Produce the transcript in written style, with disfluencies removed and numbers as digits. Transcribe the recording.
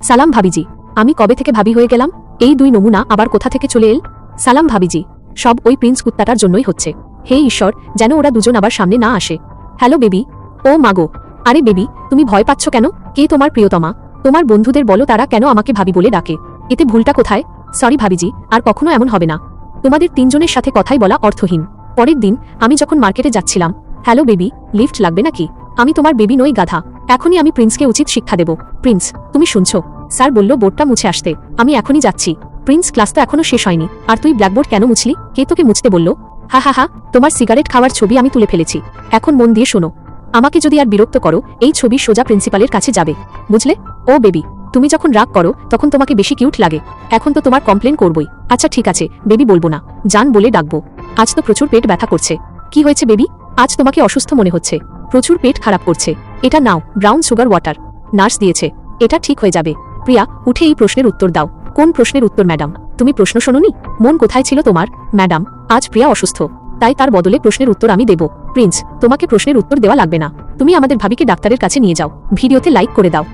সালাম ভাবিজি। আমি কবে থেকে ভাবি হয়ে গেলাম? এই দুই নমুনা আবার কোথা থেকে চলে এল? সালাম ভাবিজি। সব ওই প্রিন্স কুত্তাটার জন্যই হচ্ছে। হে ঈশ্বর, যেন ওরা দুজন আবার সামনে না আসে। Hello baby. ও মাগো। আরে বেবি, তুমি ভয় পাচ্ছ কেন? কে তোমার প্রিয়তমা? তোমার বন্ধুদের বলো তারা কেন আমাকে ভাবি বলে ডাকে। এতে ভুলটা কোথায়? সরি ভাবিজি, আর কখনো এমন হবে না। তোমাদের তিনজনের সাথে কথাই বলা অর্থহীন। পরের দিন আমি যখন মার্কেটে যাচ্ছিলাম। হ্যালো বেবি, লিফট লাগবে নাকি? আমি তোমার বেবি নই গাধা। এখনই আমি প্রিন্সকে উচিত শিক্ষা দেব। প্রিন্স, তুমি শুনছো? স্যার বলল বোর্ডটা মুছে আসতে। আমি এখনই যাচ্ছি। প্রিন্স, ক্লাস তো এখনো শেষ হয়নি, আর তুই ব্ল্যাকবোর্ড কেন মুছলি? কে তোকে মুছতে বলল? হা হা হা, তোমার সিগারেট খাওয়ার ছবি আমি তুলে ফেলেছি। এখন মন দিয়ে শোনো। আমাকে যদি আর বিরক্ত করো, এই ছবি সোজা প্রিন্সিপালের কাছে যাবে, বুঝলে? ও বেবি, তুমি যখন রাগ করো তখন তোমাকে বেশি কিউট লাগে। এখন তো তোমার কমপ্লেন করবই। আচ্ছা ঠিক আছে বেবি, বলবো না, জান বলে ডাকবো। আজ তো প্রচুর পেট ব্যথা করছে। কি হয়েছে বেবি? আজ তোমাকে অসুস্থ মনে হচ্ছে। প্রচুর পেট খারাপ করছে। এটা নাও, ব্রাউন সুগার ওয়াটার। নার্স দিয়েছে। এটা ঠিক হয়ে যাবে। প্রিয়া, উঠে এই প্রশ্নের উত্তর দাও। কোন প্রশ্নের উত্তর ম্যাডাম? তুমি প্রশ্ন শোনোনি? মন কোথায় ছিল তোমার? ম্যাডাম, আজ প্রিয়া অসুস্থ, তাই তার বদলে প্রশ্নের উত্তর আমি দেব। প্রিন্স, তোমাকে প্রশ্নের উত্তর দেওয়া লাগবে না। তুমি আমাদের ভাবিকে ডাক্তারের কাছে নিয়ে যাও। ভিডিওতে লাইক করে দাও।